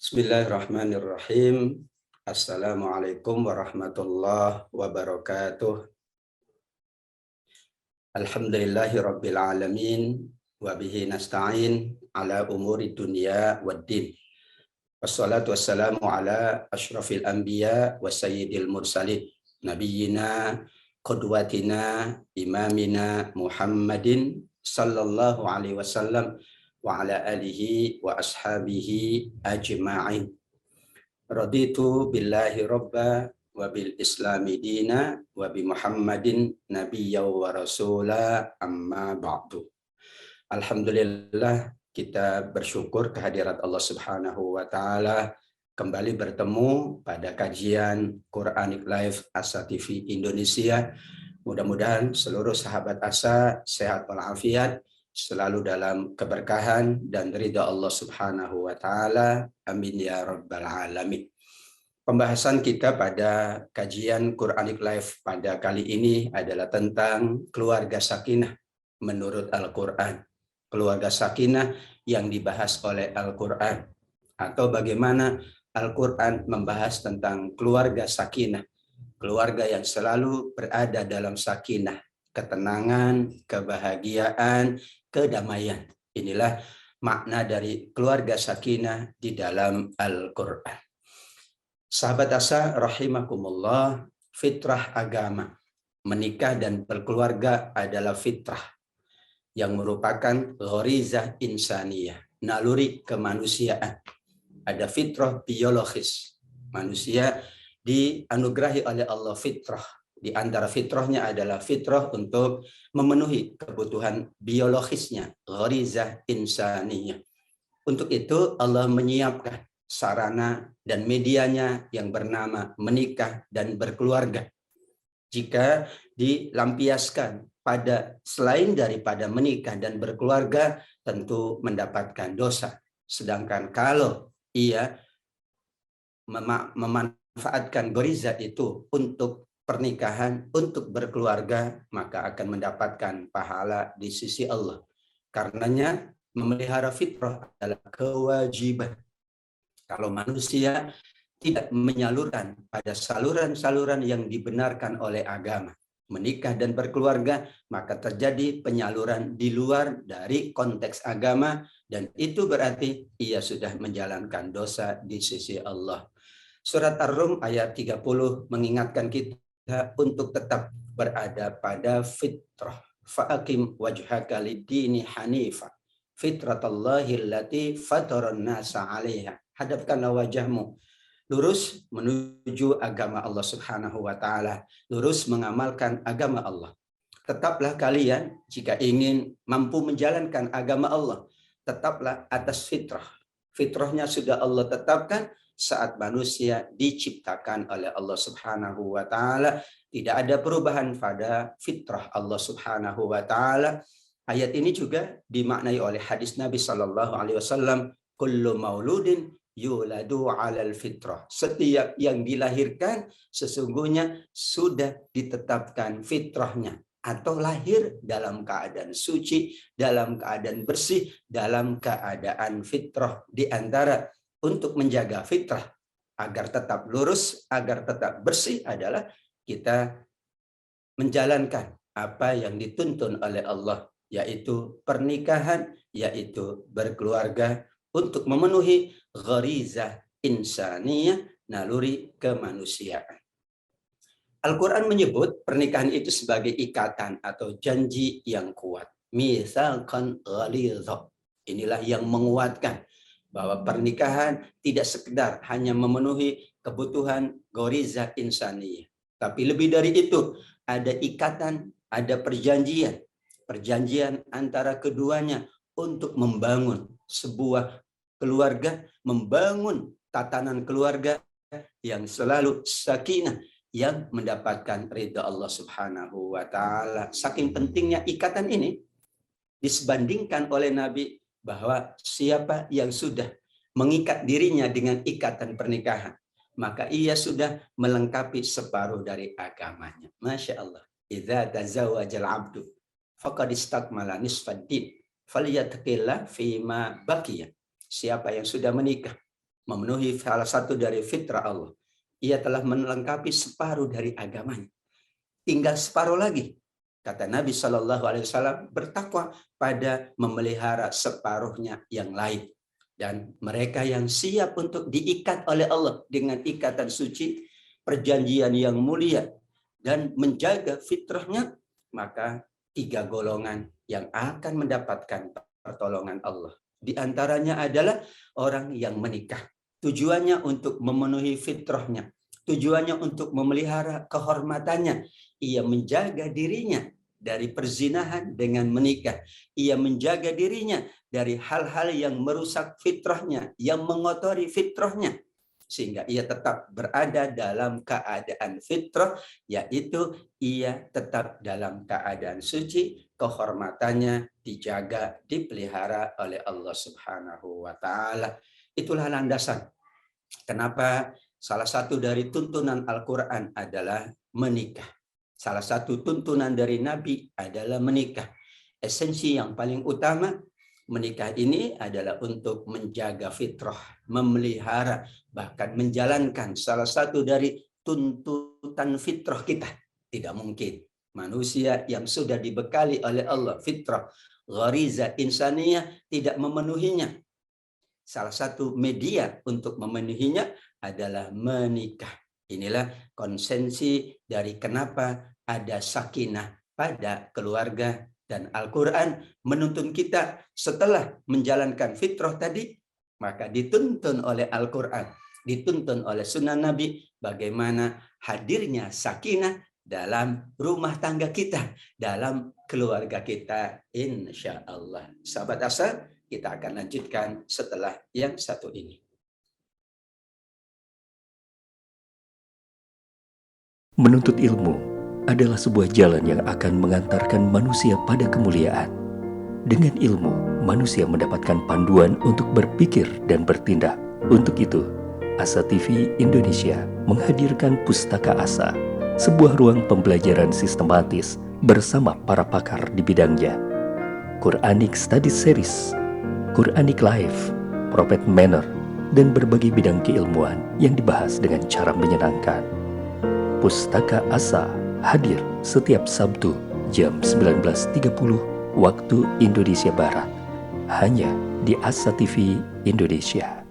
Bismillahirrahmanirrahim. Assalamualaikum warahmatullahi wabarakatuh. Alhamdulillahi rabbil alamin. Wa bihi nasta'in ala umuri dunya waddin. Wassalatu wassalamu ala ashrafil anbiya wa sayyidil mursalin. Nabiyyina qudwatina imamina Muhammadin sallallahu alaihi wasallam wa ala alihi wa ashabihi ajma'in. Raditu billahi robba wa bil islami dina wa bi Muhammadin nabiyya wa rasula amma ba'du. Alhamdulillah, kita bersyukur kehadirat Allah Subhanahu wa taala kembali bertemu pada kajian Quranic Live Asa TV Indonesia. Mudah-mudahan seluruh sahabat Asa sehat walafiat, selalu dalam keberkahan dan ridha Allah Subhanahu wa taala. Amin ya rabbal alamin. Pembahasan kita pada kajian Quranic Live pada kali ini adalah tentang keluarga sakinah menurut Al-Qur'an. Keluarga sakinah yang dibahas oleh Al-Qur'an, atau bagaimana Al-Qur'an membahas tentang keluarga sakinah, keluarga yang selalu berada dalam sakinah, ketenangan, kebahagiaan, kedamaian. Inilah makna dari keluarga sakinah di dalam Al-Qur'an. Sahabat Asa rahimakumullah, fitrah agama, menikah dan berkeluarga adalah fitrah yang merupakan gharizah insaniyah, naluri kemanusiaan. Ada fitrah biologis. Manusia dianugerahi oleh Allah fitrah. Di antara fitrahnya adalah fitrah untuk memenuhi kebutuhan biologisnya, gharizah insaniyah. Untuk itu Allah menyiapkan sarana dan medianya yang bernama menikah dan berkeluarga. Jika dilampiaskan pada selain daripada menikah dan berkeluarga, tentu mendapatkan dosa. Sedangkan kalau ia memanfaatkan gharizah itu untuk pernikahan, untuk berkeluarga, maka akan mendapatkan pahala di sisi Allah. Karenanya memelihara fitrah adalah kewajiban. Kalau manusia tidak menyalurkan pada saluran-saluran yang dibenarkan oleh agama, menikah dan berkeluarga, maka terjadi penyaluran di luar dari konteks agama, dan itu berarti ia sudah menjalankan dosa di sisi Allah. Surat Ar-Rum ayat 30 mengingatkan kita untuk tetap berada pada fitrah. Fa'akim wajhaka lid-dini hanifa fitratallahi allati fataran nasa 'alaiha. Hadapkanlah wajahmu lurus menuju agama Allah Subhanahu wa taala, lurus mengamalkan agama Allah. Tetaplah kalian jika ingin mampu menjalankan agama Allah, tetaplah atas fitrah. Fitrahnya sudah Allah tetapkan saat manusia diciptakan oleh Allah Subhanahu wa taala. Tidak ada perubahan pada fitrah Allah Subhanahu wa taala. Ayat ini juga dimaknai oleh hadis Nabi Shallallahu alaihi wasallam, kullu mauludin yuladu 'alal fitrah. Setiap yang dilahirkan sesungguhnya sudah ditetapkan fitrahnya, atau lahir dalam keadaan suci, dalam keadaan bersih, dalam keadaan fitrah. Di antara untuk menjaga fitrah agar tetap lurus, agar tetap bersih adalah kita menjalankan apa yang dituntun oleh Allah, yaitu pernikahan, yaitu berkeluarga, untuk memenuhi gharizah insaniyah, naluri kemanusiaan. Al-Quran menyebut pernikahan itu sebagai ikatan atau janji yang kuat. Misalkan ghalidha. Inilah yang menguatkan bahwa pernikahan tidak sekedar hanya memenuhi kebutuhan gharizah insaniyah, tapi lebih dari itu, ada ikatan, ada perjanjian. Perjanjian antara keduanya untuk membangun sebuah keluarga, membangun tatanan keluarga yang selalu sakinah, yang mendapatkan ridha Allah Subhanahu wa taala. Saking pentingnya ikatan ini, disebandingkan oleh Nabi bahwa siapa yang sudah mengikat dirinya dengan ikatan pernikahan, maka ia sudah melengkapi separuh dari agamanya. Masya Allah. Idza tazawwajal abdu faqad istakmala nisfad din falyattaqillah fima baqiya. Siapa yang sudah menikah, memenuhi salah satu dari fitrah Allah. Ia telah melengkapi separuh dari agamanya. Tinggal separuh lagi. Kata Nabi Shallallahu Alaihi Wasallam, bertakwa pada memelihara separuhnya yang lain. Dan mereka yang siap untuk diikat oleh Allah dengan ikatan suci, perjanjian yang mulia, dan menjaga fitrahnya, maka 3 golongan yang akan mendapatkan pertolongan Allah. Di antaranya adalah orang yang menikah. Tujuannya untuk memenuhi fitrahnya. Tujuannya untuk memelihara kehormatannya. Ia menjaga dirinya dari perzinahan dengan menikah. Ia menjaga dirinya dari hal-hal yang merusak fitrahnya, yang mengotori fitrahnya. Sehingga ia tetap berada dalam keadaan fitrah, yaitu ia tetap dalam keadaan suci, kehormatannya dijaga, dipelihara oleh Allah Subhanahu wa Ta'ala. Itulah landasan kenapa salah satu dari tuntunan Al-Quran adalah menikah. Salah satu tuntunan dari Nabi adalah menikah. Esensi yang paling utama menikah ini adalah untuk menjaga fitrah, memelihara, bahkan menjalankan salah satu dari tuntutan fitrah kita. Tidak mungkin manusia yang sudah dibekali oleh Allah fitrah, ghariza insaniyah tidak memenuhinya. Salah satu media untuk memenuhinya adalah menikah. Inilah konsensi dari kenapa ada sakinah pada keluarga, dan Al-Quran menuntun kita setelah menjalankan fitrah tadi, maka dituntun oleh Al-Quran, dituntun oleh sunnah Nabi bagaimana hadirnya sakinah dalam rumah tangga kita, dalam keluarga kita, insya Allah. Sahabat Asa, kita akan lanjutkan setelah yang satu ini. Menuntut ilmu adalah sebuah jalan yang akan mengantarkan manusia pada kemuliaan. Dengan ilmu, manusia mendapatkan panduan untuk berpikir dan bertindak. Untuk itu, Asa TV Indonesia menghadirkan Pustaka Asa, sebuah ruang pembelajaran sistematis bersama para pakar di bidangnya. Quranic Study Series, Quranic Life, Prophet Manner, dan berbagai bidang keilmuan yang dibahas dengan cara menyenangkan. Pustaka Asa hadir setiap Sabtu jam 19.30 waktu Indonesia Barat, hanya di Asa TV Indonesia.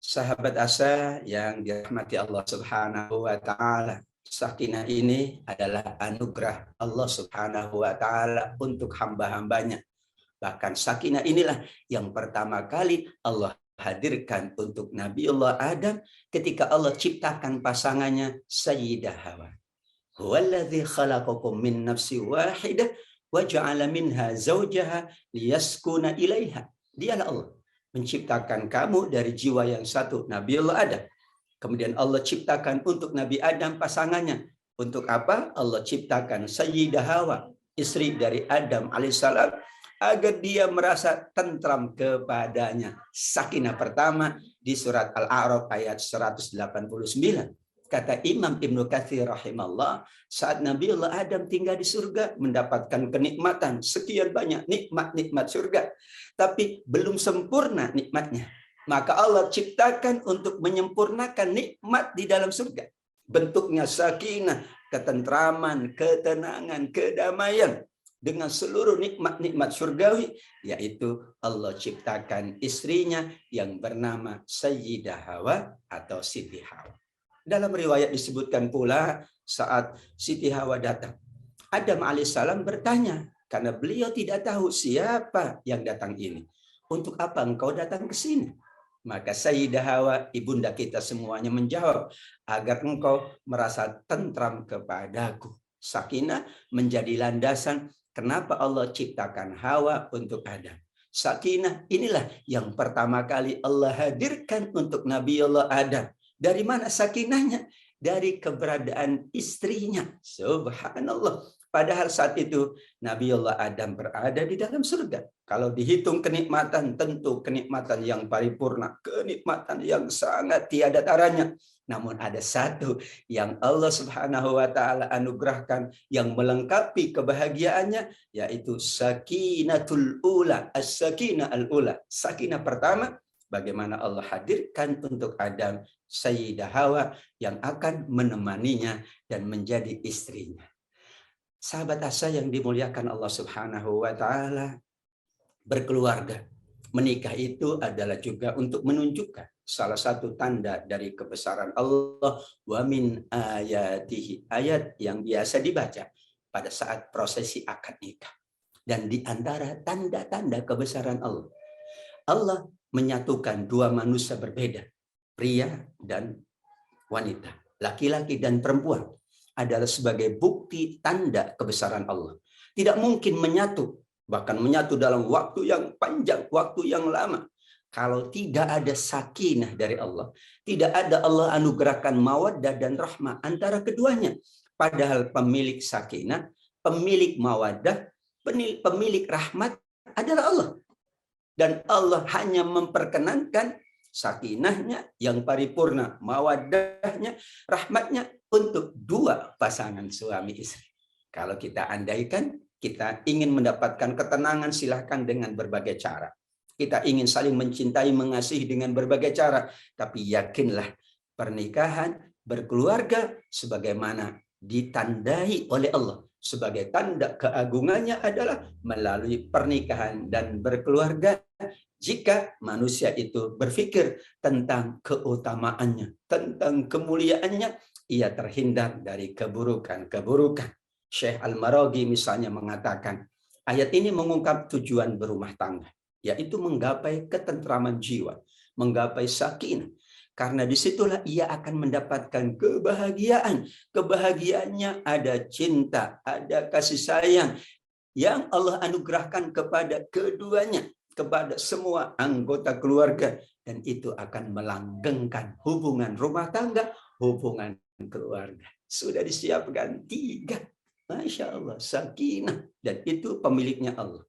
Sahabat Asa yang dirahmati Allah Subhanahu wa Ta'ala, sakinah ini adalah anugerah Allah Subhanahu wa Ta'ala untuk hamba-hambanya. Bahkan sakinah inilah yang pertama kali Allah hadirkan untuk Nabiullah Adam ketika Allah ciptakan pasangannya Sayyidah Hawa. Huwallazi khalaqakum min nafsin wahidah wa ja'ala minha zawjaha liyaskuna ilaiha. Dialah Allah menciptakan kamu dari jiwa yang satu, Nabiullah Adam. Kemudian Allah ciptakan untuk Nabi Adam pasangannya. Untuk apa? Allah ciptakan Sayyidah Hawa, istri dari Adam alaihissalam, agar dia merasa tentram kepadanya. Sakinah pertama di surat Al-A'raf ayat 189. Kata Imam Ibnu Katsir rahimahullah, saat Nabiullah Adam tinggal di surga, mendapatkan kenikmatan, sekian banyak nikmat-nikmat surga, tapi belum sempurna nikmatnya. Maka Allah ciptakan untuk menyempurnakan nikmat di dalam surga. Bentuknya sakinah, ketentraman, ketenangan, kedamaian, dengan seluruh nikmat-nikmat surgawi, yaitu Allah ciptakan istrinya yang bernama Sayyidah Hawa atau Siti Hawa. Dalam riwayat disebutkan pula saat Siti Hawa datang, Adam alaihissalam bertanya, karena beliau tidak tahu siapa yang datang ini. Untuk apa engkau datang ke sini? Maka Sayyidah Hawa, ibunda kita semuanya, menjawab, agar engkau merasa tentram kepadaku. Sakinah menjadi landasan kenapa Allah ciptakan Hawa untuk Adam. Sakinah inilah yang pertama kali Allah hadirkan untuk Nabiullah Adam. Dari mana sakinahnya? Dari keberadaan istrinya. Subhanallah. Padahal saat itu Nabi Allah Adam berada di dalam surga. Kalau dihitung kenikmatan, tentu kenikmatan yang paripurna, kenikmatan yang sangat tiada taranya. Namun ada satu yang Allah Subhanahu wa taala anugerahkan yang melengkapi kebahagiaannya, yaitu sakinatul ula, as-sakinah al-ula. Sakinah pertama, bagaimana Allah hadirkan untuk Adam Sayyidah Hawa yang akan menemaninya dan menjadi istrinya. Sahabat asa yang dimuliakan Allah Subhanahu wa taala, berkeluarga, menikah itu adalah juga untuk menunjukkan salah satu tanda dari kebesaran Allah. Wa min ayatihi, ayat yang biasa dibaca pada saat prosesi akad nikah. Dan di antara tanda-tanda kebesaran Allah, Allah menyatukan dua manusia berbeda, pria dan wanita, laki-laki dan perempuan, adalah sebagai bukti tanda kebesaran Allah. Tidak mungkin menyatu, bahkan menyatu dalam waktu yang panjang, waktu yang lama, kalau tidak ada sakinah dari Allah. Tidak ada Allah anugerahkan mawaddah dan rahmah antara keduanya. Padahal pemilik sakinah, pemilik mawaddah, pemilik rahmat adalah Allah. Dan Allah hanya memperkenankan sakinahnya yang paripurna, mawaddahnya, rahmatnya untuk dua pasangan suami istri. Kalau kita andaikan kita ingin mendapatkan ketenangan, silahkan dengan berbagai cara. Kita ingin saling mencintai, mengasihi dengan berbagai cara. Tapi yakinlah, pernikahan, berkeluarga, sebagaimana ditandai oleh Allah, sebagai tanda keagungannya adalah melalui pernikahan dan berkeluarga. Jika manusia itu berpikir tentang keutamaannya, tentang kemuliaannya, ia terhindar dari keburukan-keburukan. Syekh Al-Maraghi misalnya mengatakan, ayat ini mengungkap tujuan berumah tangga, yaitu menggapai ketentraman jiwa, menggapai sakinah. Karena disitulah ia akan mendapatkan kebahagiaan. Kebahagiaannya ada cinta, ada kasih sayang yang Allah anugerahkan kepada keduanya, kepada semua anggota keluarga. Dan itu akan melanggengkan hubungan rumah tangga, hubungan keluarga. Sudah disiapkan 3. Masya Allah, sakinah. Dan itu pemiliknya Allah.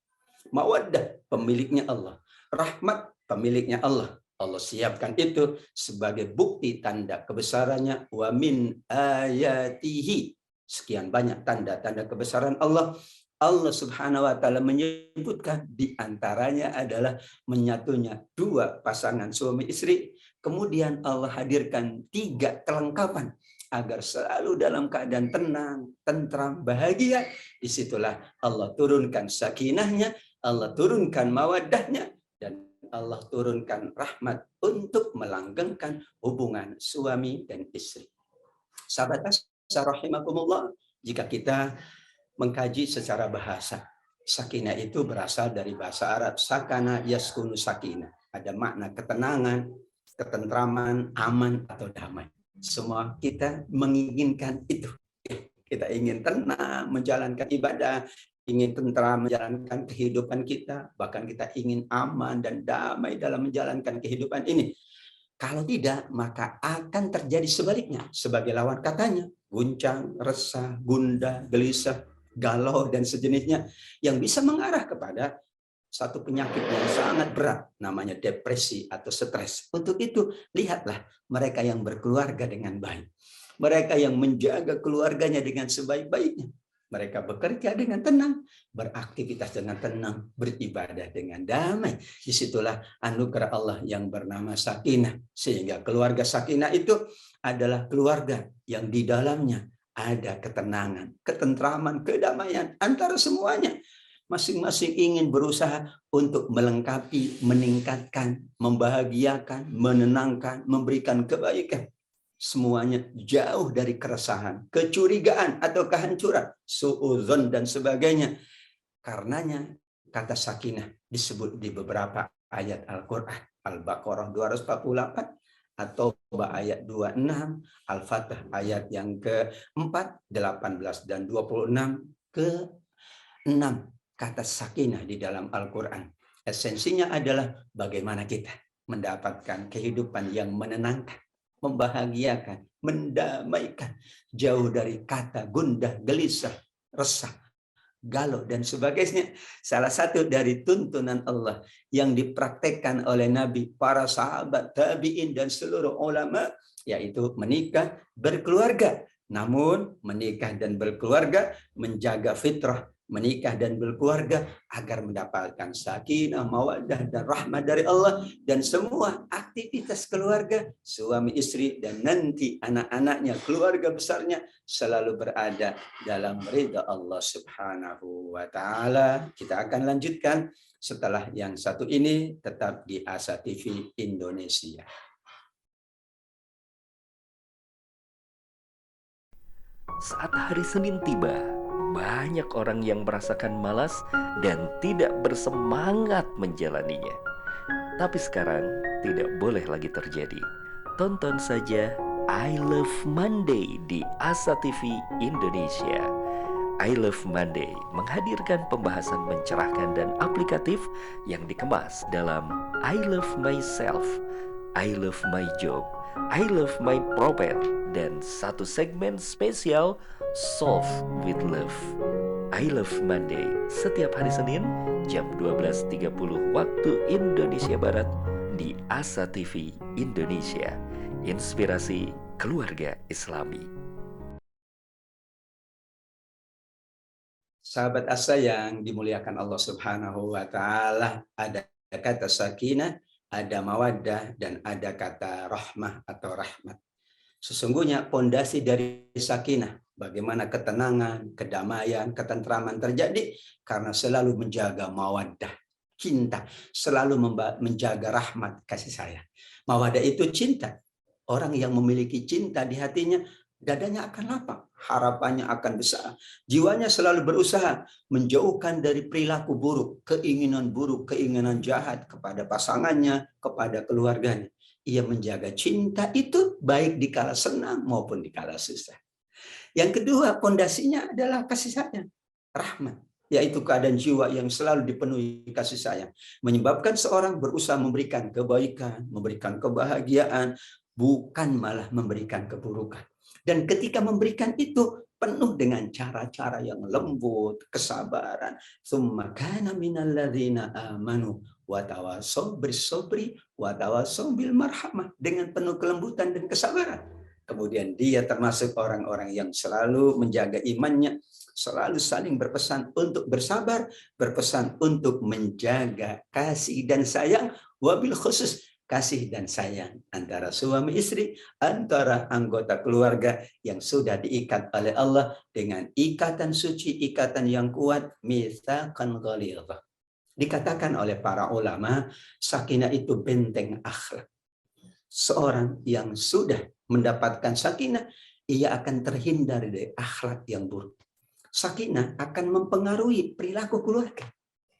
Mawaddah, pemiliknya Allah. Rahmat, pemiliknya Allah. Allah siapkan itu sebagai bukti tanda kebesarannya. Wa min ayatihi. Sekian banyak tanda-tanda kebesaran Allah. Allah Subhanahu wa taala menyebutkan di antaranya adalah menyatunya dua pasangan suami istri. Kemudian Allah hadirkan 3 kelengkapan agar selalu dalam keadaan tenang, tentram, bahagia. Disitulah Allah turunkan sakinahnya, Allah turunkan mawaddahnya, dan Allah turunkan rahmat untuk melanggengkan hubungan suami dan istri. Sahabat rahimakumullah, jika kita mengkaji secara bahasa, sakinah itu berasal dari bahasa Arab, sakana yaskunu sakinah. Ada makna ketenangan, ketentraman, aman, atau damai. Semua kita menginginkan itu. Kita ingin tenang menjalankan ibadah, ingin tentram menjalankan kehidupan kita, bahkan kita ingin aman dan damai dalam menjalankan kehidupan ini. Kalau tidak, maka akan terjadi sebaliknya. Sebagai lawan katanya, guncang, resah, gundah, gelisah, galau, dan sejenisnya, yang bisa mengarah kepada satu penyakit yang sangat berat, namanya depresi atau stres. Untuk itu, lihatlah mereka yang berkeluarga dengan baik. Mereka yang menjaga keluarganya dengan sebaik-baiknya. Mereka bekerja dengan tenang, beraktivitas dengan tenang, beribadah dengan damai. Disitulah anugerah Allah yang bernama sakinah. Sehingga keluarga sakinah itu adalah keluarga yang di dalamnya ada ketenangan, ketentraman, kedamaian antara semuanya. Masing-masing ingin berusaha untuk melengkapi, meningkatkan, membahagiakan, menenangkan, memberikan kebaikan. Semuanya jauh dari keresahan, kecurigaan, atau kehancuran, suudzon, dan sebagainya. Karenanya kata sakinah disebut di beberapa ayat Al-Quran. Al-Baqarah 248, atau ayat 26, Al-Fatah ayat yang ke-4, 18, dan 26 ke-6. Kata sakinah di dalam Al-Quran, esensinya adalah bagaimana kita mendapatkan kehidupan yang menenangkan, membahagiakan, mendamaikan, jauh dari kata gundah, gelisah, resah, galau, dan sebagainya. Salah satu dari tuntunan Allah yang dipraktekkan oleh Nabi, para sahabat, tabi'in, dan seluruh ulama, yaitu menikah, berkeluarga. Namun menikah dan berkeluarga, menjaga fitrah, menikah dan berkeluarga agar mendapatkan sakinah, mawaddah, dan rahmat dari Allah, dan semua aktivitas keluarga, suami istri, dan nanti anak-anaknya, keluarga besarnya, selalu berada dalam ridha Allah Subhanahu wa taala. Kita akan lanjutkan setelah yang satu ini, tetap di Asa TV Indonesia. Saat hari Senin tiba, banyak orang yang merasakan malas dan tidak bersemangat menjalaninya. Tapi sekarang tidak boleh lagi terjadi. Tonton saja I Love Monday di Asa TV Indonesia. I Love Monday menghadirkan pembahasan mencerahkan dan aplikatif yang dikemas dalam I Love Myself, I Love My Job, I Love My Prophet, dan satu segmen spesial Solve with Love. I Love Monday setiap hari Senin jam 12.30 waktu Indonesia Barat di Asa TV Indonesia. Inspirasi keluarga Islami. Sahabat Asa yang dimuliakan Allah Subhanahu wa taala, ada kata sakinah, ada mawaddah, dan ada kata rahmah atau rahmat. Sesungguhnya pondasi dari sakinah, bagaimana ketenangan, kedamaian, ketentraman terjadi karena selalu menjaga mawaddah, cinta, selalu menjaga rahmat, kasih sayang. Mawaddah itu cinta. Orang yang memiliki cinta di hatinya, dadanya akan lapang, harapannya akan besar. Jiwanya selalu berusaha menjauhkan dari perilaku buruk, keinginan jahat kepada pasangannya, kepada keluarganya. Ia menjaga cinta itu baik di kala senang maupun di kala susah. Yang kedua, pondasinya adalah kasih sayang, rahmat, yaitu keadaan jiwa yang selalu dipenuhi kasih sayang, menyebabkan seorang berusaha memberikan kebaikan, memberikan kebahagiaan, bukan malah memberikan keburukan. Dan ketika memberikan itu penuh dengan cara-cara yang lembut, kesabaran. Tsumma kana minal ladzina amanu wa tawassaw bis sabri wa tawassaw bil marhamah, dengan penuh kelembutan dan kesabaran. Kemudian dia termasuk orang-orang yang selalu menjaga imannya, selalu saling berpesan untuk bersabar, berpesan untuk menjaga kasih dan sayang, wabil khusus kasih dan sayang antara suami istri, antara anggota keluarga yang sudah diikat oleh Allah dengan ikatan suci, ikatan yang kuat, mitsaqan ghalidha. Dikatakan oleh para ulama, sakinah itu benteng akhlak. Seorang yang sudah mendapatkan sakinah, ia akan terhindar dari akhlak yang buruk. Sakinah akan mempengaruhi perilaku keluarga.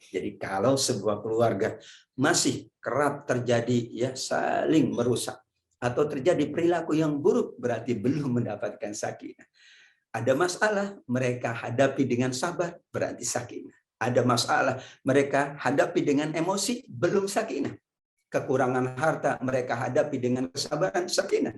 Jadi kalau sebuah keluarga masih kerap terjadi ya saling merusak atau terjadi perilaku yang buruk, berarti belum mendapatkan sakinah. Ada masalah, mereka hadapi dengan sabar, berarti sakinah. Ada masalah, mereka hadapi dengan emosi, belum sakinah. Kekurangan harta mereka hadapi dengan kesabaran, sakinah.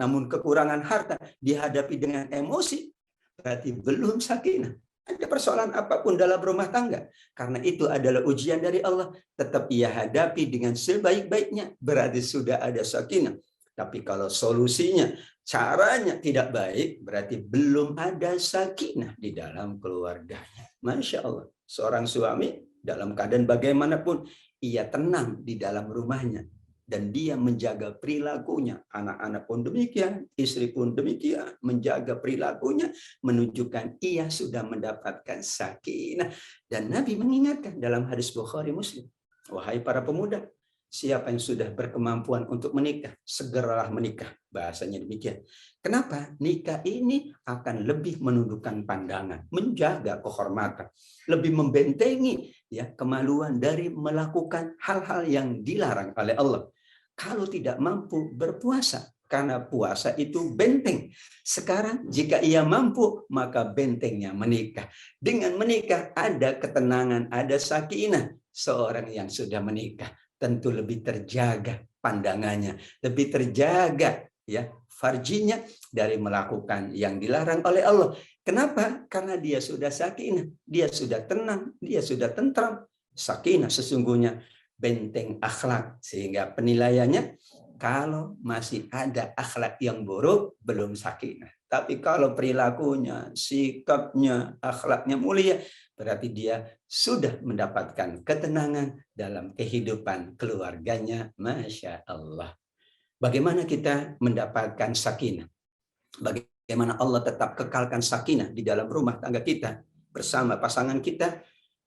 Namun kekurangan harta dihadapi dengan emosi, berarti belum sakinah. Ada persoalan apapun dalam rumah tangga, karena itu adalah ujian dari Allah, tetap ia hadapi dengan sebaik-baiknya, berarti sudah ada sakinah. Tapi kalau solusinya, caranya tidak baik, berarti belum ada sakinah di dalam keluarganya. Masya Allah, seorang suami dalam keadaan bagaimanapun, ia tenang di dalam rumahnya, dan dia menjaga perilakunya. Anak-anak pun demikian, istri pun demikian, menjaga perilakunya, menunjukkan ia sudah mendapatkan sakinah. Dan Nabi mengingatkan dalam hadis Bukhari Muslim, wahai para pemuda, siapa yang sudah berkemampuan untuk menikah, segeralah menikah. Bahasanya demikian. Kenapa? Nikah ini akan lebih menundukkan pandangan, menjaga kehormatan, lebih membentengi ya kemaluan dari melakukan hal-hal yang dilarang oleh Allah. Kalau tidak mampu berpuasa, karena puasa itu benteng. Sekarang jika ia mampu, maka bentengnya menikah. Dengan menikah ada ketenangan, ada sakinah. Seorang yang sudah menikah tentu lebih terjaga pandangannya, lebih terjaga ya farjinya dari melakukan yang dilarang oleh Allah. Kenapa? Karena dia sudah sakinah, dia sudah tenang, dia sudah tentram. Sakinah sesungguhnya benteng akhlak, sehingga penilaiannya kalau masih ada akhlak yang buruk belum sakinah. Tapi kalau perilakunya, sikapnya, akhlaknya mulia, berarti dia sudah mendapatkan ketenangan dalam kehidupan keluarganya. Masya Allah. Bagaimana kita mendapatkan sakinah? Bagaimana Allah tetap kekalkan sakinah di dalam rumah tangga kita bersama pasangan kita?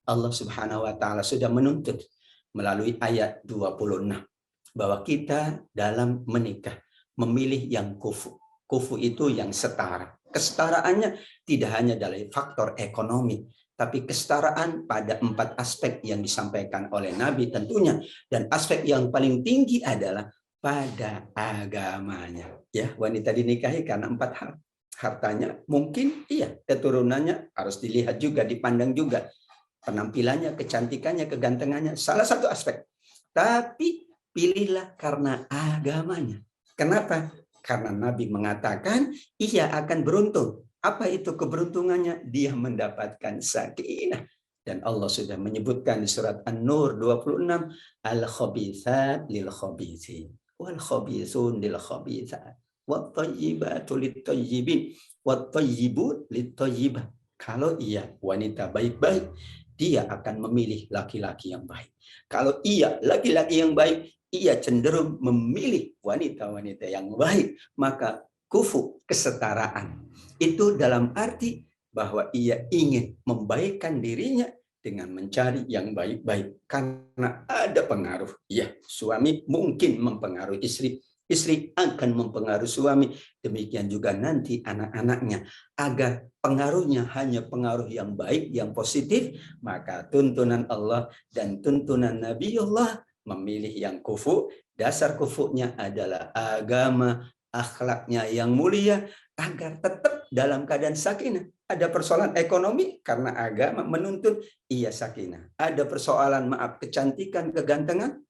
Allah Subhanahu wa taala sudah menuntut melalui ayat 26 bahwa kita dalam menikah memilih yang kufu. Kufu itu yang setara. Kesetaraannya tidak hanya dari faktor ekonomi, tapi kesetaraan pada 4 aspek yang disampaikan oleh Nabi tentunya, dan aspek yang paling tinggi adalah pada agamanya. Ya, wanita dinikahi karena 4 hal. Hartanya mungkin iya, keturunannya harus dilihat juga, dipandang juga. Penampilannya, kecantikannya, kegantengannya, salah satu aspek. Tapi pilihlah karena agamanya. Kenapa? Karena Nabi mengatakan ia akan beruntung. Apa itu keberuntungannya? Dia mendapatkan sakinah. Dan Allah sudah menyebutkan di surat An-Nur 26, al-khabithat lil-khabithin, wal-khabithun lil-khabithat, wat-thayyibatu lit-thayyibin, wat-thayyibun lit-thayyibat. Kalau ia wanita baik-baik, dia akan memilih laki-laki yang baik. Kalau ia laki-laki yang baik, ia cenderung memilih wanita-wanita yang baik. Maka kufu, kesetaraan. Itu dalam arti bahwa ia ingin membaikkan dirinya dengan mencari yang baik-baik. Karena ada pengaruh. Ya, suami mungkin mempengaruhi istri. Istri akan mempengaruhi suami. Demikian juga nanti anak-anaknya. Agar pengaruhnya hanya pengaruh yang baik, yang positif, maka tuntunan Allah dan tuntunan Nabiullah memilih yang kufu. Dasar kufunya adalah agama, akhlaknya yang mulia, agar tetap dalam keadaan sakinah. Ada persoalan ekonomi karena agama menuntut ia sakinah. Ada persoalan kecantikan, kegantengan,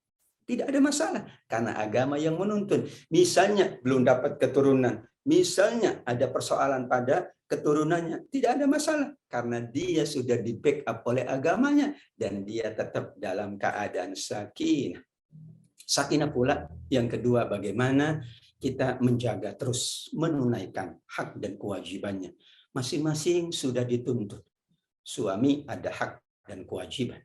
tidak ada masalah karena agama yang menuntun. Misalnya belum dapat keturunan, misalnya ada persoalan pada keturunannya, tidak ada masalah karena dia sudah di backup oleh agamanya dan dia tetap dalam keadaan sakinah. Sakinah pula yang kedua, bagaimana kita menjaga terus menunaikan hak dan kewajibannya. Masing-masing sudah dituntut. Suami ada hak dan kewajiban.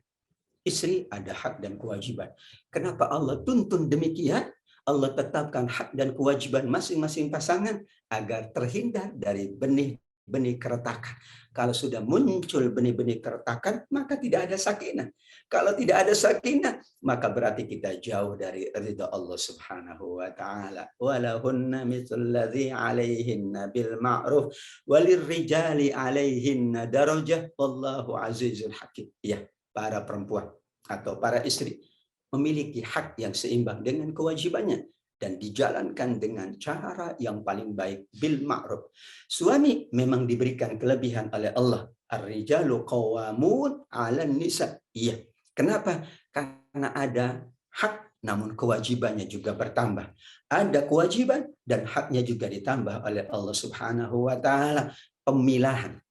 Istri ada hak dan kewajiban. Kenapa Allah tuntun demikian? Allah tetapkan hak dan kewajiban masing-masing pasangan agar terhindar dari benih-benih keretakan. Kalau sudah muncul benih-benih keretakan, maka tidak ada sakinah. Kalau tidak ada sakinah, maka berarti kita jauh dari ridha Allah Subhanahu wa taala. Walahunna mitsul ladzi 'alaihinna bil ma'ruf walirrijali 'alaihinna darajah wallahu azizul hakim. Ya, para perempuan atau para istri memiliki hak yang seimbang dengan kewajibannya dan dijalankan dengan cara yang paling baik, bil ma'ruf. Suami memang diberikan kelebihan oleh Allah. Ar-rijalu qawwamun 'alan nisa. Iya. Kenapa? Karena ada hak namun kewajibannya juga bertambah. Ada kewajiban dan haknya juga ditambah oleh Allah Subhanahu wa taala. Pemilahan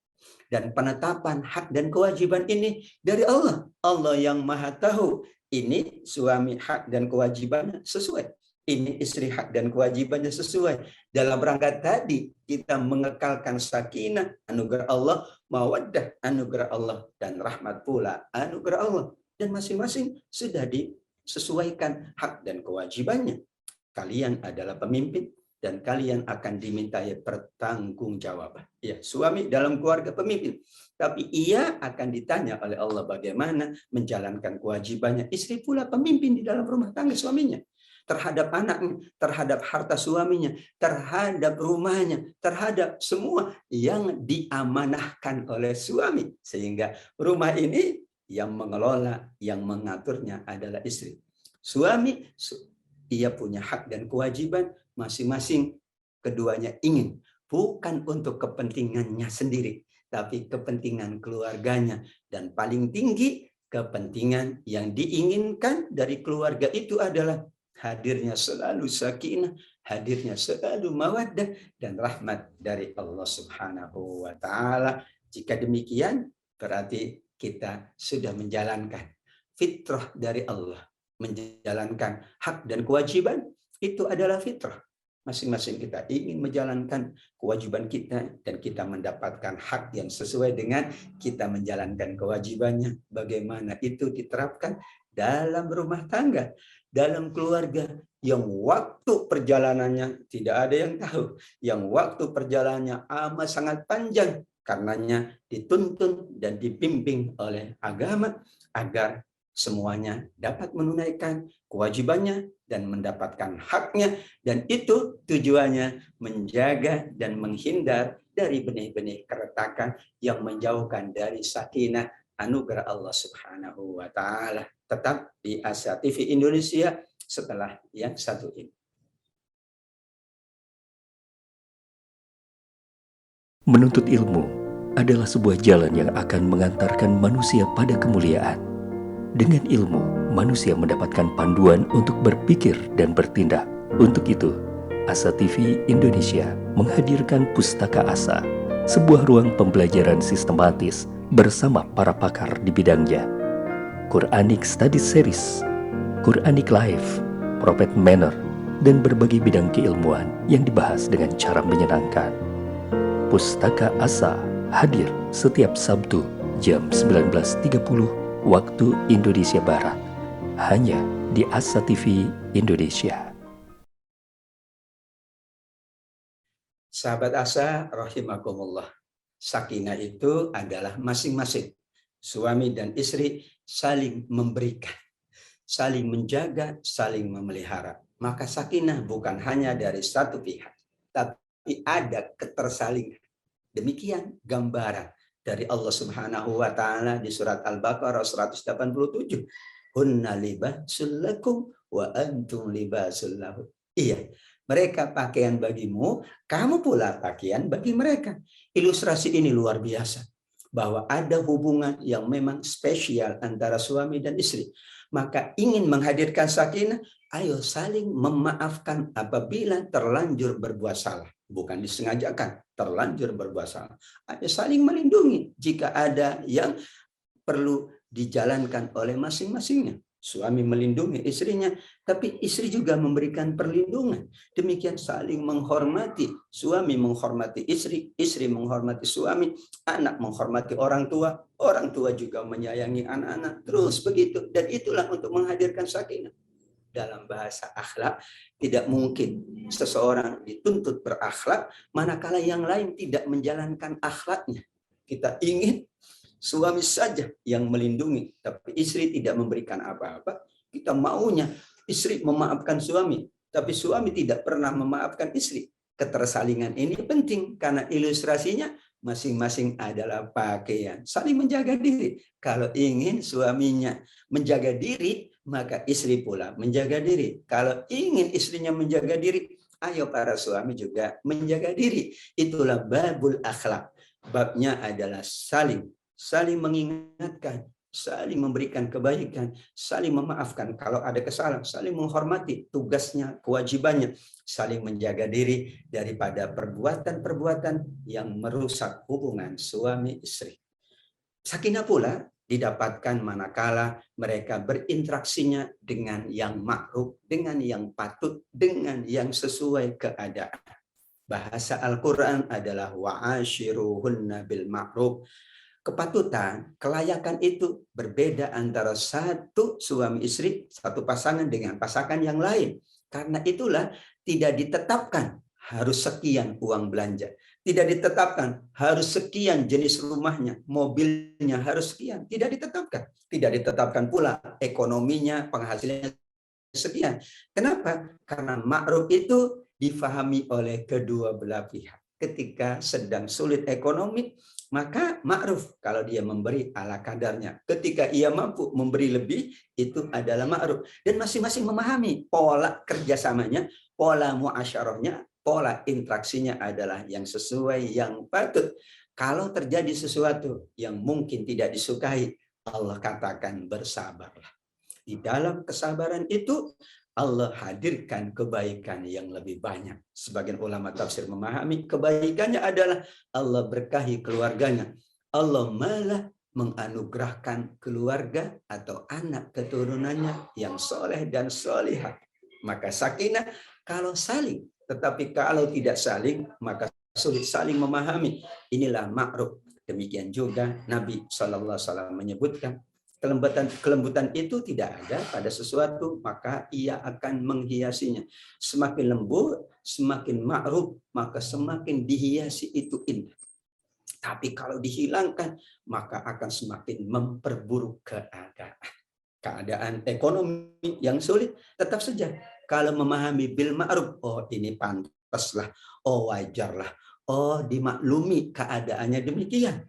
dan penetapan hak dan kewajiban ini dari Allah. Allah yang Maha Tahu. Ini suami hak dan kewajibannya sesuai. Ini istri hak dan kewajibannya sesuai. Dalam rangka tadi kita mengekalkan sakinah, anugerah Allah, mawaddah, anugerah Allah, dan rahmat pula anugerah Allah. Dan masing-masing sudah disesuaikan hak dan kewajibannya. Kalian adalah pemimpin, dan kalian akan dimintai pertanggungjawaban. Ya, suami dalam keluarga pemimpin, tapi ia akan ditanya oleh Allah bagaimana menjalankan kewajibannya. Istri pula pemimpin di dalam rumah tangga suaminya, terhadap anaknya, terhadap harta suaminya, terhadap rumahnya, terhadap semua yang diamanahkan oleh suami. Sehingga rumah ini yang mengelola, yang mengaturnya adalah istri. Suami, ia punya hak dan kewajiban, masing-masing keduanya ingin, bukan untuk kepentingannya sendiri, tapi kepentingan keluarganya. Dan paling tinggi kepentingan yang diinginkan dari keluarga itu adalah hadirnya selalu sakinah, hadirnya selalu mawaddah dan rahmat dari Allah Subhanahu wa taala. Jika demikian, berarti kita sudah menjalankan fitrah dari Allah. Menjalankan hak dan kewajiban itu adalah fitrah. Masing-masing kita ingin menjalankan kewajiban kita dan kita mendapatkan hak yang sesuai dengan kita menjalankan kewajibannya. Bagaimana itu diterapkan dalam rumah tangga, dalam keluarga yang waktu perjalanannya tidak ada yang tahu, yang waktu perjalanannya amat sangat panjang, karenanya dituntun dan dibimbing oleh agama agar semuanya dapat menunaikan kewajibannya dan mendapatkan haknya, dan itu tujuannya menjaga dan menghindar dari benih-benih keretakan yang menjauhkan dari sakinah anugerah Allah Subhanahu wa taala. Tetap di Asa TV Indonesia setelah yang satu ini. Menuntut ilmu adalah sebuah jalan yang akan mengantarkan manusia pada kemuliaan. Dengan ilmu, manusia mendapatkan panduan untuk berpikir dan bertindak. Untuk itu, Asa TV Indonesia menghadirkan Pustaka Asa, sebuah ruang pembelajaran sistematis bersama para pakar di bidangnya. Quranic Study Series, Quranic Life, Prophet Manner, dan berbagai bidang keilmuan yang dibahas dengan cara menyenangkan. Pustaka Asa hadir setiap Sabtu jam 19.30 waktu Indonesia Barat, hanya di Asa TV Indonesia. Sahabat Asa rahimakumullah, sakinah itu adalah masing-masing suami dan istri saling memberikan, saling menjaga, saling memelihara. Maka sakinah bukan hanya dari satu pihak, tapi ada ketersalingan. Demikian gambaran dari Allah Subhanahu wa taala di surat Al-Baqarah 187. Hunna libasul lakum wa antum libasul lahum. Iya, mereka pakaian bagimu, kamu pula pakaian bagi mereka. Ilustrasi ini luar biasa, bahwa ada hubungan yang memang spesial antara suami dan istri. Maka ingin menghadirkan sakinah, ayo saling memaafkan apabila terlanjur berbuat salah. Bukan disengajakan, terlanjur berbuat salah. Ayo saling melindungi jika ada yang perlu dijalankan oleh masing-masingnya. Suami melindungi istrinya, tapi istri juga memberikan perlindungan. Demikian saling menghormati. Suami menghormati istri, istri menghormati suami, anak menghormati orang tua juga menyayangi anak-anak. Terus begitu. Dan itulah untuk menghadirkan sakinah. Dalam bahasa akhlak, tidak mungkin seseorang dituntut berakhlak manakala yang lain tidak menjalankan akhlaknya. Kita ingin suami saja yang melindungi, tapi istri tidak memberikan apa-apa. Kita maunya istri memaafkan suami, tapi suami tidak pernah memaafkan istri. Ketersalingan ini penting karena ilustrasinya masing-masing adalah pakaian. Saling menjaga diri. Kalau ingin suaminya menjaga diri, maka istri pula menjaga diri. Kalau ingin istrinya menjaga diri, ayo para suami juga menjaga diri. Itulah babul akhlak. Babnya adalah saling mengingatkan, saling memberikan kebaikan, saling memaafkan kalau ada kesalahan, saling menghormati tugasnya, kewajibannya, saling menjaga diri daripada perbuatan-perbuatan yang merusak hubungan suami istri. Sakinah pula didapatkan manakala mereka berinteraksinya dengan yang ma'ruf, dengan yang patut, dengan yang sesuai keadaan. Bahasa Al-Quran adalah wa'ashiruhunna bil ma'ruf. Kepatutan, kelayakan itu berbeda antara satu suami istri, satu pasangan dengan pasangan yang lain. Karena itulah tidak ditetapkan harus sekian uang belanja. Tidak ditetapkan harus sekian jenis rumahnya, mobilnya harus sekian. Tidak ditetapkan. Tidak ditetapkan pula ekonominya, penghasilannya sekian. Kenapa? Karena ma'ruf itu difahami oleh kedua belah pihak. Ketika sedang sulit ekonomi, maka ma'ruf kalau dia memberi ala kadarnya. Ketika ia mampu memberi lebih, itu adalah ma'ruf. Dan masing-masing memahami pola kerjasamanya, pola muasyarahnya, pola interaksinya adalah yang sesuai, yang patut. Kalau terjadi sesuatu yang mungkin tidak disukai, Allah katakan bersabarlah. Di dalam kesabaran itu Allah hadirkan kebaikan yang lebih banyak. Sebagian ulama tafsir memahami kebaikannya adalah Allah berkahi keluarganya. Allah malah menganugerahkan keluarga atau anak keturunannya yang soleh dan solihah. Maka sakinah kalau saling, tetapi kalau tidak saling, maka sulit saling memahami. Inilah ma'ruf. Demikian juga Nabi SAW menyebutkan, kelembutan itu tidak ada pada sesuatu, maka ia akan menghiasinya. Semakin lembut, semakin ma'ruf, maka semakin dihiasi itu indah. Tapi kalau dihilangkan, maka akan semakin memperburuk keadaan. Keadaan ekonomi yang sulit, tetap saja. Kalau memahami bil ma'ruf, oh ini pantaslah, oh wajarlah, oh dimaklumi keadaannya demikian.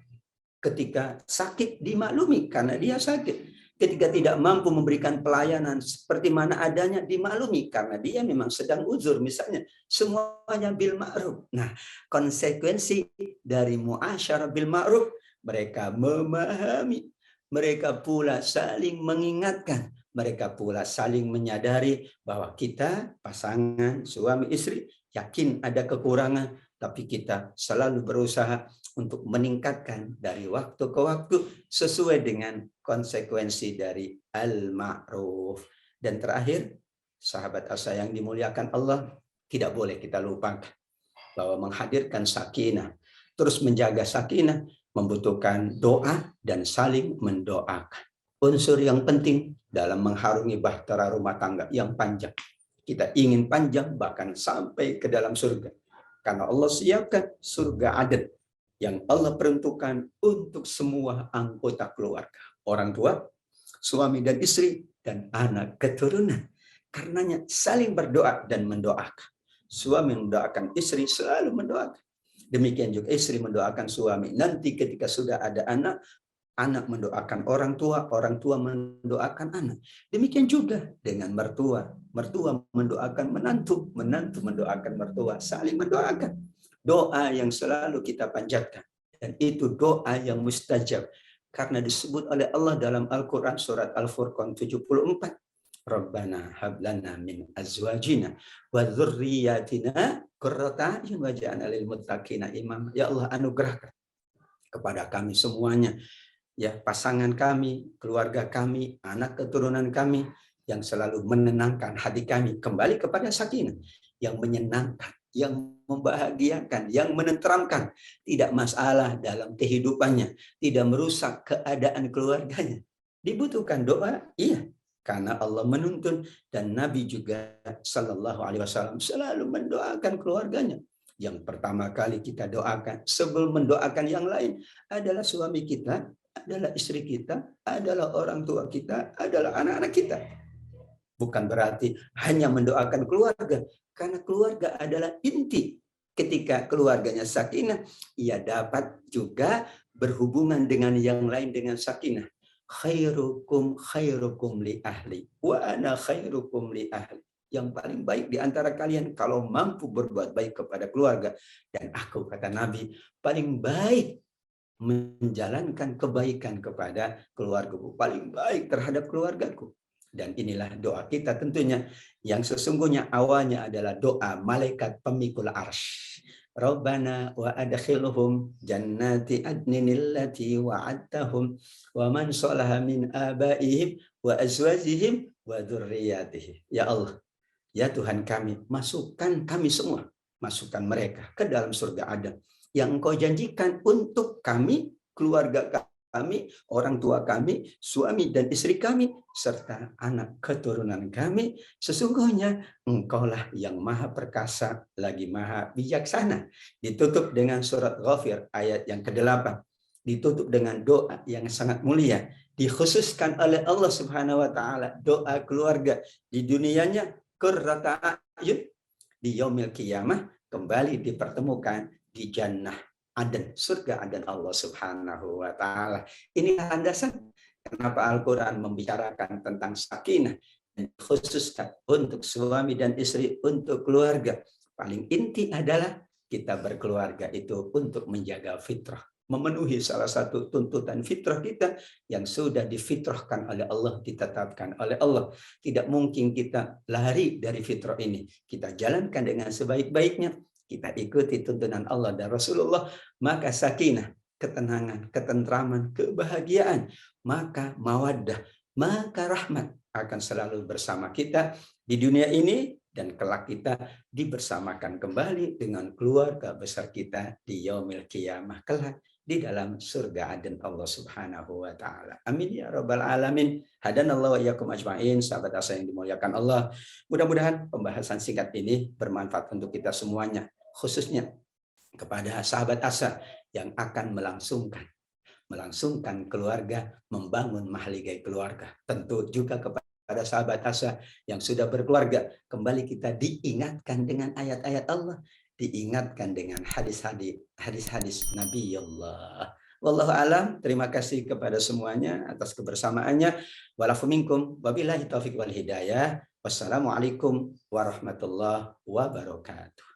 Ketika sakit dimaklumi karena dia sakit. Ketika tidak mampu memberikan pelayanan seperti mana adanya dimaklumi karena dia memang sedang uzur misalnya. Semuanya bil ma'ruf. Nah, konsekuensi dari muasyarah bil ma'ruf, mereka memahami, mereka pula saling mengingatkan, mereka pula saling menyadari bahwa kita pasangan suami istri yakin ada kekurangan, tapi kita selalu berusaha untuk meningkatkan dari waktu ke waktu sesuai dengan konsekuensi dari al-ma'ruf. Dan terakhir, sahabat asa yang dimuliakan Allah, tidak boleh kita lupakan bahwa menghadirkan sakinah, terus menjaga sakinah, membutuhkan doa dan saling mendoakan. Unsur yang penting dalam mengharungi bahtera rumah tangga yang panjang. Kita ingin panjang bahkan sampai ke dalam surga. Karena Allah siapkan surga Aden yang Allah peruntukkan untuk semua anggota keluarga. Orang tua, suami dan istri, dan anak keturunan. Karenanya saling berdoa dan mendoakan. Suami mendoakan istri, selalu mendoakan. Demikian juga istri mendoakan suami. Nanti ketika sudah ada anak, anak mendoakan orang tua mendoakan anak. Demikian juga dengan mertua. Mertua mendoakan menantu, menantu mendoakan mertua. Saling mendoakan. Doa yang selalu kita panjatkan. Dan itu doa yang mustajab. Karena disebut oleh Allah dalam Al-Quran surat Al-Furqan 74. Rabbana hablana min azwajina wa dzurriyyatina qurrata a'yun waj'alna lil muttaqina imama. Ya Allah, anugerahkan kepada kami semuanya, ya, pasangan kami, keluarga kami, anak keturunan kami yang selalu menenangkan hati kami kembali kepada sakinah, yang menyenangkan, yang membahagiakan, yang menenteramkan, tidak masalah dalam kehidupannya, tidak merusak keadaan keluarganya. Dibutuhkan doa, iya, karena Allah menuntun dan Nabi juga Sallallahu Alaihi Wasallam selalu mendoakan keluarganya. Yang pertama kali kita doakan sebelum mendoakan yang lain adalah suami kita, adalah istri kita, adalah orang tua kita, adalah anak-anak kita. Bukan berarti hanya mendoakan keluarga, karena keluarga adalah inti. Ketika keluarganya sakinah, ia dapat juga berhubungan dengan yang lain dengan sakinah. Khairukum khairukum li ahli wa ana khairukum li ahli. Yang paling baik di antara kalian kalau mampu berbuat baik kepada keluarga. Dan aku, kata Nabi, paling baik menjalankan kebaikan kepada keluargaku, paling baik terhadap keluargaku. Dan inilah doa kita tentunya, yang sesungguhnya awalnya adalah doa malaikat pemikul arsy. Rabbana wa adkhilhum jannati adnin allati wa'adtahum wa man salaha min abaihim wa azwajihim wa dzurriyyatihim. Ya Allah, ya Tuhan kami, masukkan kami semua, masukkan mereka ke dalam surga Adam yang Engkau janjikan untuk kami, keluarga kami, orang tua kami, suami dan istri kami, serta anak keturunan kami. Sesungguhnya Engkaulah yang maha perkasa, lagi maha bijaksana. Ditutup dengan surat Ghafir ayat yang ke-8. Ditutup dengan doa yang sangat mulia. Dikhususkan oleh Allah Subhanahu wa Ta'ala, doa keluarga di dunianya, qurrata a'yun, di yaumil qiyamah kembali dipertemukan di jannah Aden, surga Aden Allah Subhanahu wa Ta'ala. Ini landasan kenapa Al-Quran membicarakan tentang sakinah dan khususkan untuk suami dan istri, untuk keluarga. Paling inti adalah kita berkeluarga itu untuk menjaga fitrah, memenuhi salah satu tuntutan fitrah kita yang sudah difitrahkan oleh Allah, ditetapkan oleh Allah. Tidak mungkin kita lari dari fitrah ini. Kita jalankan dengan sebaik-baiknya, kita ikuti tuntunan Allah dan Rasulullah, maka sakinah, ketenangan, ketentraman, kebahagiaan, maka mawaddah, maka rahmat akan selalu bersama kita di dunia ini, dan kelak kita dibersamakan kembali dengan keluarga besar kita di yaumil qiyamah kelak di dalam surga Aden Allah Subhanahu wa taala. Amin ya rabbal alamin. Hadanallahu wa iyyakum ajmain. Sahabat asa yang dimuliakan Allah. Mudah-mudahan pembahasan singkat ini bermanfaat untuk kita semuanya, khususnya kepada sahabat asa yang akan melangsungkan keluarga, membangun mahligai keluarga. Tentu juga kepada sahabat asa yang sudah berkeluarga, kembali kita diingatkan dengan ayat-ayat Allah, diingatkan dengan hadis-hadis Nabi Allah. Wallahu alam. Terima kasih kepada semuanya atas kebersamaannya. Walafu minkum wabillahi taufiq wal hidayah. Wassalamualaikum warahmatullahi wabarakatuh.